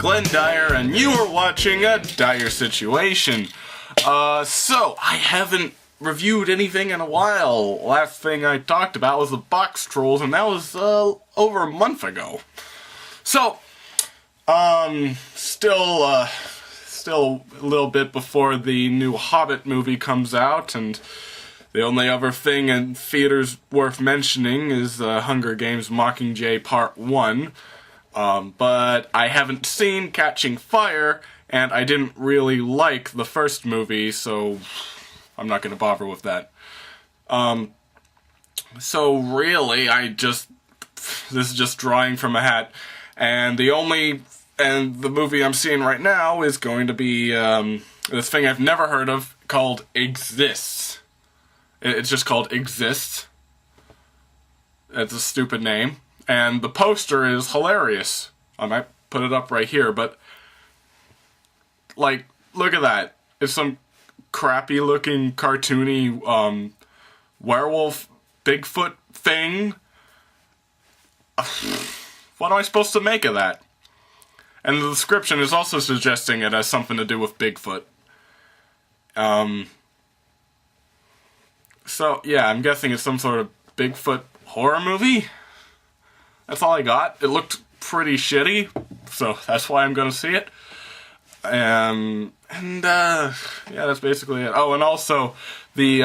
Glenn Dyer, and you are watching a Dyer-Situation. So, I haven't reviewed anything in a while. Last thing I talked about was the box trolls, and that was, over a month ago. So, still a little bit before the new Hobbit movie comes out, and the only other thing in theaters worth mentioning is Hunger Games Mockingjay Part 1. But I haven't seen Catching Fire, and I didn't really like the first movie, so I'm not going to bother with that. So really, this is just drawing from a hat, and the movie I'm seeing right now is going to be this thing I've never heard of called Exists. It's just called Exists. It's a stupid name. And the poster is hilarious. I might put it up right here, but like, look at that. It's some crappy looking cartoony werewolf Bigfoot thing. What am I supposed to make of that? And the description is also suggesting it has something to do with Bigfoot. So, yeah, I'm guessing it's some sort of Bigfoot horror movie? That's all I got. It looked pretty shitty, so that's why I'm gonna see it. Yeah, that's basically it. Oh, and also, the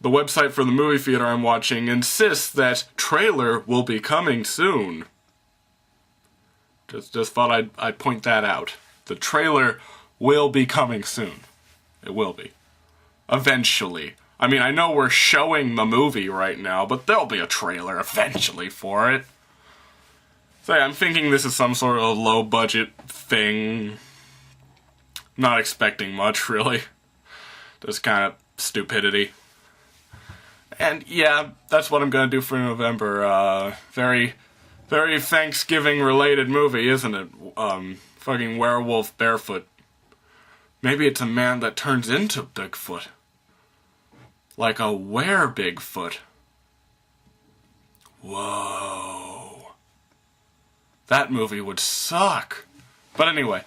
website for the movie theater I'm watching insists that trailer will be coming soon. Just thought I'd point that out. The trailer will be coming soon. It will be. Eventually. I mean, I know we're showing the movie right now, but there'll be a trailer eventually for it. So yeah, I'm thinking this is some sort of low-budget thing. Not expecting much, really. Just kind of stupidity. And yeah, that's what I'm gonna do for November. Very Thanksgiving-related movie, isn't it? Fucking werewolf barefoot. Maybe it's a man that turns into Bigfoot. Like a were-Bigfoot. Whoa. That movie would suck. But anyway,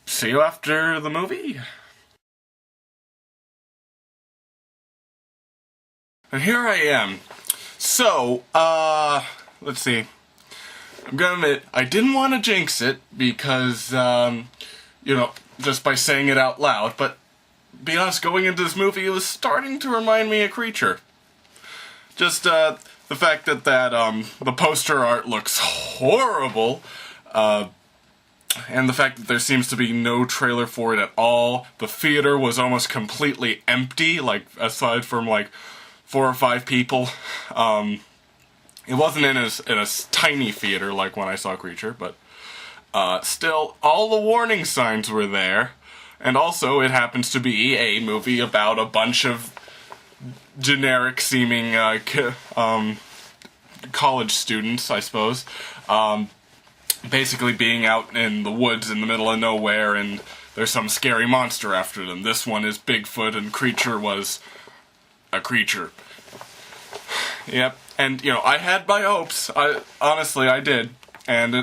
see you after the movie. And here I am. So, let's see. I'm gonna admit, I didn't want to jinx it because, just by saying it out loud, but be honest, going into this movie, it was starting to remind me of Creature. Just, the fact that the poster art looks horrible, and the fact that there seems to be no trailer for it at all. The theater was almost completely empty, like, aside from, like, 4 or 5 people. It wasn't in a tiny theater like when I saw Creature, but, still, all the warning signs were there. And also, it happens to be a movie about a bunch of generic-seeming college students, I suppose, basically being out in the woods in the middle of nowhere, and there's some scary monster after them. This one is Bigfoot, and Creature was a creature. Yep, and, I had my hopes. Honestly, I did. And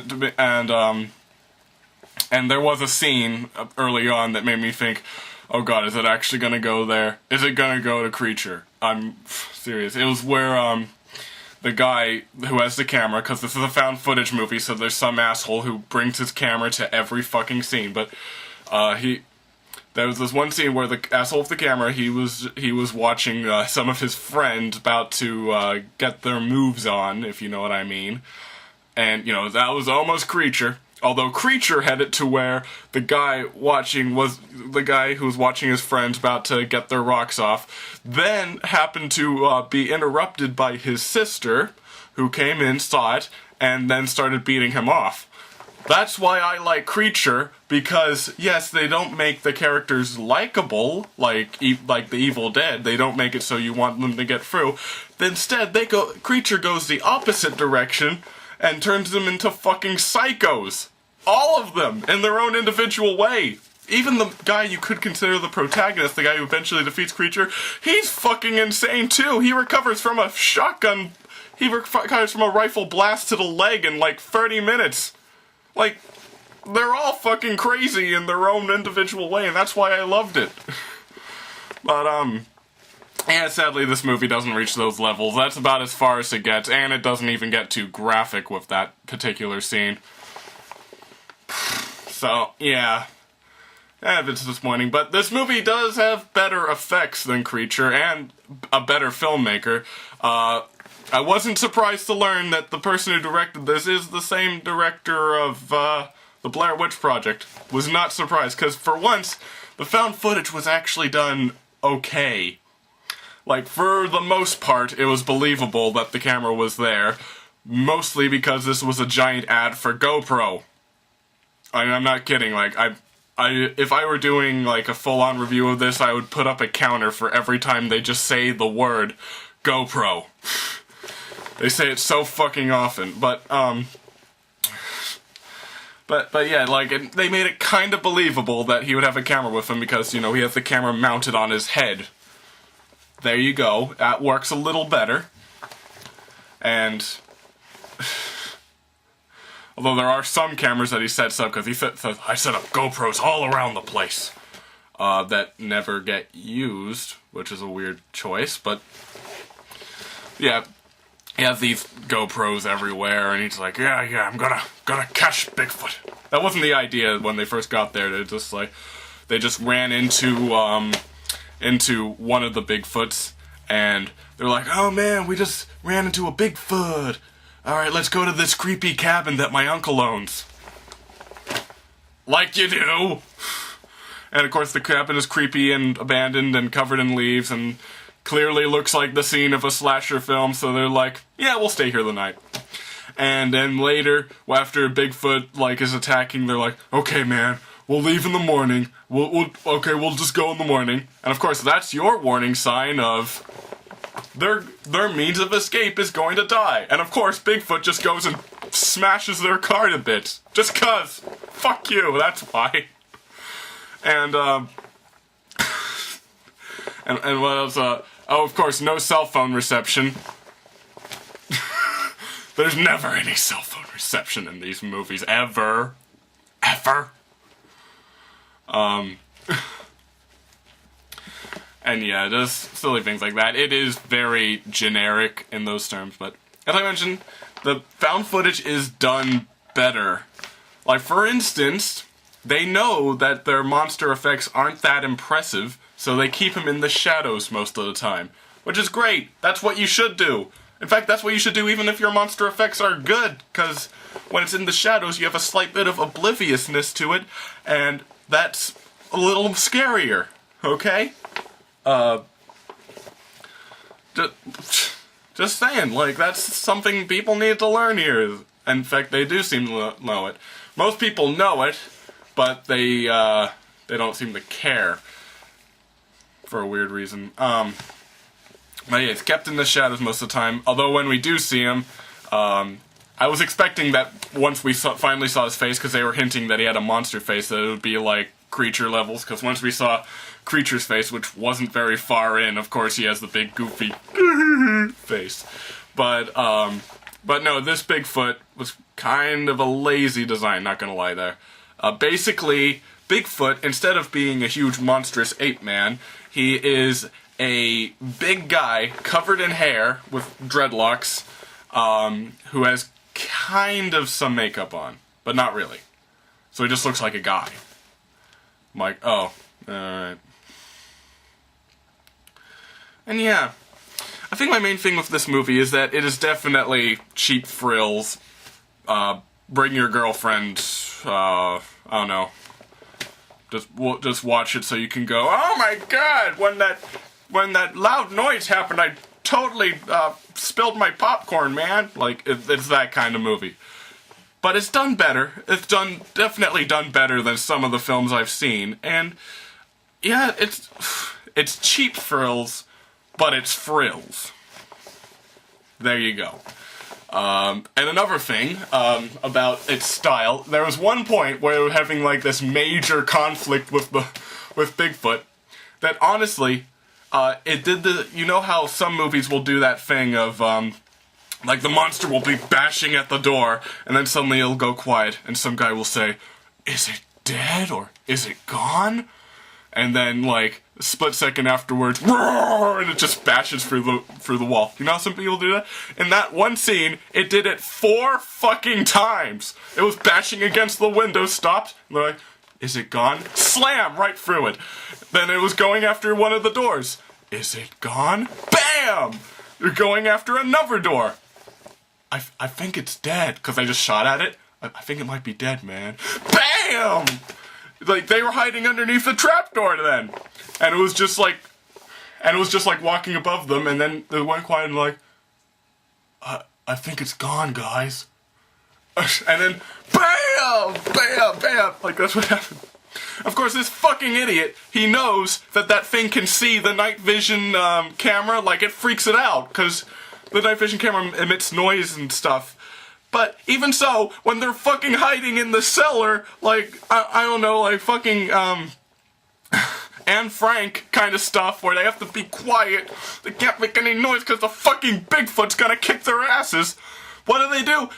there was a scene early on that made me think, oh god, is it actually gonna go there? Is it gonna go to Creature? I'm serious. It was where, the guy who has the camera, because this is a found footage movie, so there's some asshole who brings his camera to every fucking scene, but, there was this one scene where the asshole with the camera, he was watching, some of his friends about to, get their moves on, if you know what I mean. And, that was almost Creature. Although Creature had it to where the guy who was watching his friends about to get their rocks off, then happened to be interrupted by his sister, who came in, saw it, and then started beating him off. That's why I like Creature, because, yes, they don't make the characters likable, like the Evil Dead. They don't make it so you want them to get through. Instead, Creature goes the opposite direction and turns them into fucking psychos. All of them, in their own individual way. Even the guy you could consider the protagonist, the guy who eventually defeats Creature, he's fucking insane too. He recovers from a shotgun he recovers from a rifle blast to the leg in like 30 minutes. Like, they're all fucking crazy in their own individual way, and that's why I loved it. But, yeah, sadly this movie doesn't reach those levels. That's about as far as it gets, and it doesn't even get too graphic with that particular scene. So, yeah. It's disappointing, but this movie does have better effects than Creature, and a better filmmaker. I wasn't surprised to learn that the person who directed this is the same director of, the Blair Witch Project. Was not surprised, because for once, the found footage was actually done okay. Like, for the most part, it was believable that the camera was there, mostly because this was a giant ad for GoPro. I mean, I'm not kidding, like, if I were doing, like, a full-on review of this, I would put up a counter for every time they just say the word GoPro. They say it so fucking often, but yeah, like, they made it kind of believable that he would have a camera with him because, you know, he has the camera mounted on his head. There you go. That works a little better. And although there are some cameras that he sets up, because he says, I set up GoPros all around the place, that never get used, which is a weird choice, but yeah, he has these GoPros everywhere, and he's like, yeah, I'm gonna catch Bigfoot. That wasn't the idea when they first got there. They just ran into one of the Bigfoots, and they're like, oh man, we just ran into a Bigfoot. Alright, let's go to this creepy cabin that my uncle owns. Like you do! And of course the cabin is creepy and abandoned and covered in leaves and clearly looks like the scene of a slasher film, so they're like, yeah, we'll stay here the night. And then later, after Bigfoot, like, is attacking, they're like, okay man, we'll leave in the morning. We'll just go in the morning. And of course that's your warning sign of their means of escape is going to die. And of course, Bigfoot just goes and smashes their car to bits. Just cuz. Fuck you, that's why. And, and what else, oh, of course, no cell phone reception. There's never any cell phone reception in these movies, ever. Ever. And yeah, just silly things like that. It is very generic in those terms, but as I mentioned, the found footage is done better. Like, for instance, they know that their monster effects aren't that impressive, so they keep them in the shadows most of the time. Which is great. That's what you should do. In fact, that's what you should do even if your monster effects are good, because when it's in the shadows, you have a slight bit of obliviousness to it, and that's a little scarier, okay? Just saying, like, that's something people need to learn here. In fact, they do seem to know it. Most people know it, but they don't seem to care. For a weird reason. But yeah, it's kept in the shadows most of the time, although when we do see him, I was expecting that once we finally saw his face, because they were hinting that he had a monster face, that it would be like Creature levels, because once we saw Creature's face, which wasn't very far in, of course he has the big goofy face. But no, this Bigfoot was kind of a lazy design, not gonna lie there. Basically, Bigfoot, instead of being a huge monstrous ape man, he is a big guy covered in hair with dreadlocks, who has kind of some makeup on, but not really. So he just looks like a guy. I'm like, oh, alright. And yeah, I think my main thing with this movie is that it is definitely cheap frills. Bring your girlfriend, I don't know. Just watch it so you can go, oh my god, when that loud noise happened, I totally spilled my popcorn, man. Like, it's that kind of movie. But it's done better. It's definitely done better than some of the films I've seen. And yeah, it's cheap frills, but it's frills. There you go. And another thing about its style, there was one point where we were having like this major conflict with Bigfoot that honestly, it did you know how some movies will do that thing of like, the monster will be bashing at the door, and then suddenly it'll go quiet, and some guy will say, "Is it dead, or is it gone?" And then, like, a split second afterwards, roar, and it just bashes through the wall. You know how some people do that? In that one scene, it did it 4 fucking times. It was bashing against the window, stopped, and they're like, "Is it gone?" Slam! Right through it. Then it was going after one of the doors. "Is it gone?" Bam! You're going after another door. I think it's dead, because I just shot at it. I think it might be dead, man. BAM! Like, they were hiding underneath the trapdoor then. And it was just like walking above them, and then they went quiet and like, I think it's gone, guys. And then, BAM! BAM! BAM! Like, that's what happened. Of course, this fucking idiot, he knows that thing can see the night vision camera, like, it freaks it out, because the night vision camera emits noise and stuff. But even so, when they're fucking hiding in the cellar, like, I don't know, like fucking, Anne Frank kind of stuff, where they have to be quiet, they can't make any noise because the fucking Bigfoot's gonna kick their asses. What do?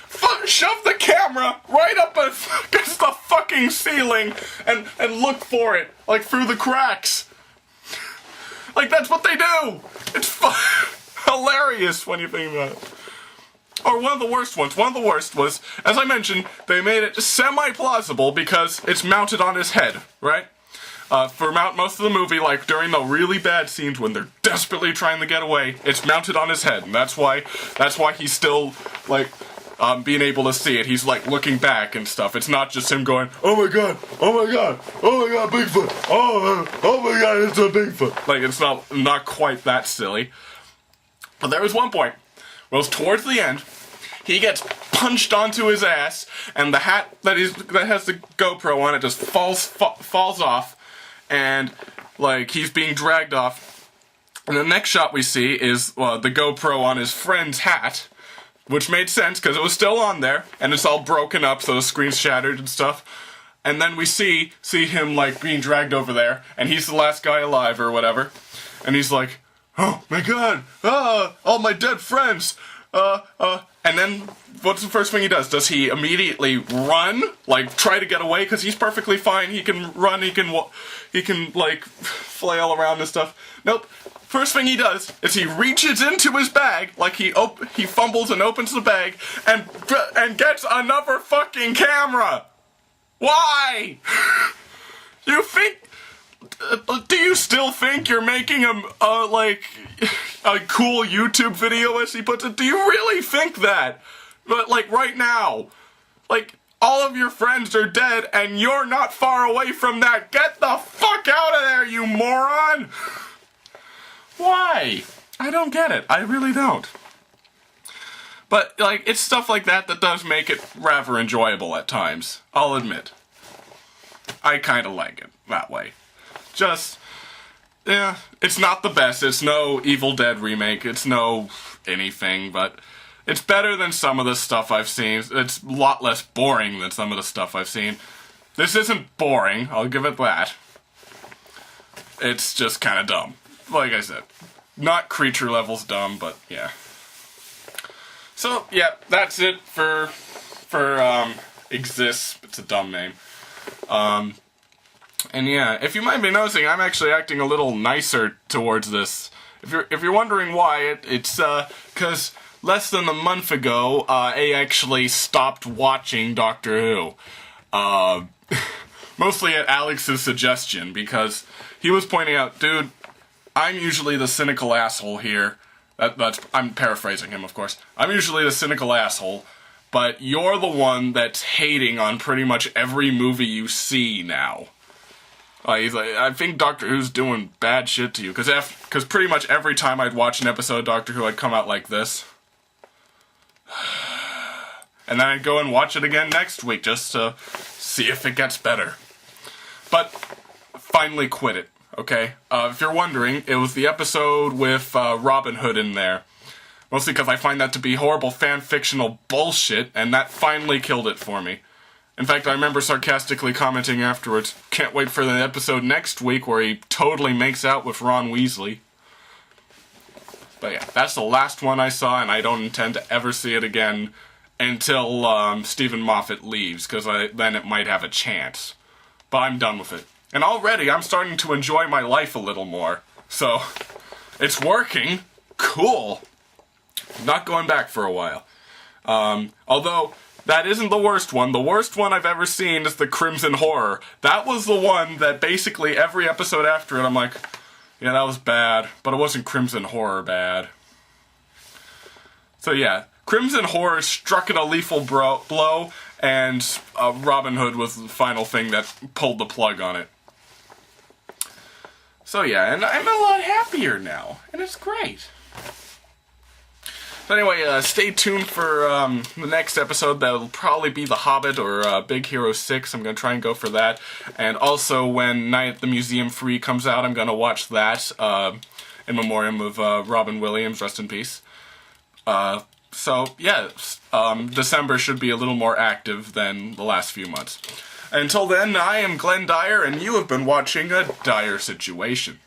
Shove the camera right up against the fucking ceiling and look for it, like, through the cracks. Like, that's what they do! It's hilarious when you think about it. Or one of the worst ones. One of the worst was, as I mentioned, they made it semi-plausible because it's mounted on his head, right? For most of the movie, like, during the really bad scenes when they're desperately trying to get away, it's mounted on his head, and that's why he's still, like, being able to see it. He's, like, looking back and stuff. It's not just him going, "Oh my god, oh my god, oh my god, Bigfoot, oh my god, it's a Bigfoot." Like, it's not quite that silly. But there was one point, well, it was towards the end, he gets punched onto his ass, and the hat that has the GoPro on it just falls off, and, like, he's being dragged off. And the next shot we see is the GoPro on his friend's hat, which made sense because it was still on there, and it's all broken up, so the screen's shattered and stuff. And then we see him, like, being dragged over there, and he's the last guy alive or whatever, and he's like, "Oh my god, all my dead friends, and then, what's the first thing he does? Does he immediately run? Like, try to get away? Because he's perfectly fine, he can run, he can, like, flail around and stuff. Nope. First thing he does is he reaches into his bag, like he fumbles and opens the bag, and gets another fucking camera! Why? You think... do you still think you're making a cool YouTube video, as he puts it? Do you really think that? But, like, right now, like, all of your friends are dead, and you're not far away from that. Get the fuck out of there, you moron! Why? I don't get it. I really don't. But, like, it's stuff like that does make it rather enjoyable at times. I'll admit. I kinda like it that way. Just, yeah, it's not the best. It's no Evil Dead remake. It's no anything, but it's better than some of the stuff I've seen. It's a lot less boring than some of the stuff I've seen. This isn't boring, I'll give it that. It's just kind of dumb. Like I said, not creature levels dumb, but yeah. So, yeah, that's it for Exists. It's a dumb name. And yeah, if you might be noticing, I'm actually acting a little nicer towards this. If you're wondering why, it's because less than a month ago, I actually stopped watching Doctor Who. Mostly at Alex's suggestion, because he was pointing out, dude, I'm usually the cynical asshole here. I'm paraphrasing him, of course. I'm usually the cynical asshole, but you're the one that's hating on pretty much every movie you see now. He's like, I think Doctor Who's doing bad shit to you, because pretty much every time I'd watch an episode of Doctor Who, I'd come out like this. And then I'd go and watch it again next week, just to see if it gets better. But, finally quit it, okay? If you're wondering, it was the episode with Robin Hood in there. Mostly because I find that to be horrible fan-fictional bullshit, and that finally killed it for me. In fact, I remember sarcastically commenting afterwards, can't wait for the episode next week where he totally makes out with Ron Weasley. But yeah, that's the last one I saw, and I don't intend to ever see it again until Stephen Moffat leaves, because then it might have a chance. But I'm done with it. And already I'm starting to enjoy my life a little more. So, it's working. Cool. Not going back for a while. Although, that isn't the worst one. The worst one I've ever seen is the Crimson Horror. That was the one that basically every episode after it I'm like, yeah, that was bad. But it wasn't Crimson Horror bad. So yeah, Crimson Horror struck it a lethal blow, and Robin Hood was the final thing that pulled the plug on it. So yeah, and I'm a lot happier now, and it's great. But anyway, stay tuned for the next episode. That'll probably be The Hobbit or Big Hero 6. I'm going to try and go for that. And also, when Night at the Museum Free comes out, I'm going to watch that in memoriam of Robin Williams, rest in peace. So, yeah, December should be a little more active than the last few months. Until then, I am Glenn Dyer, and you have been watching A Dyer-Situation.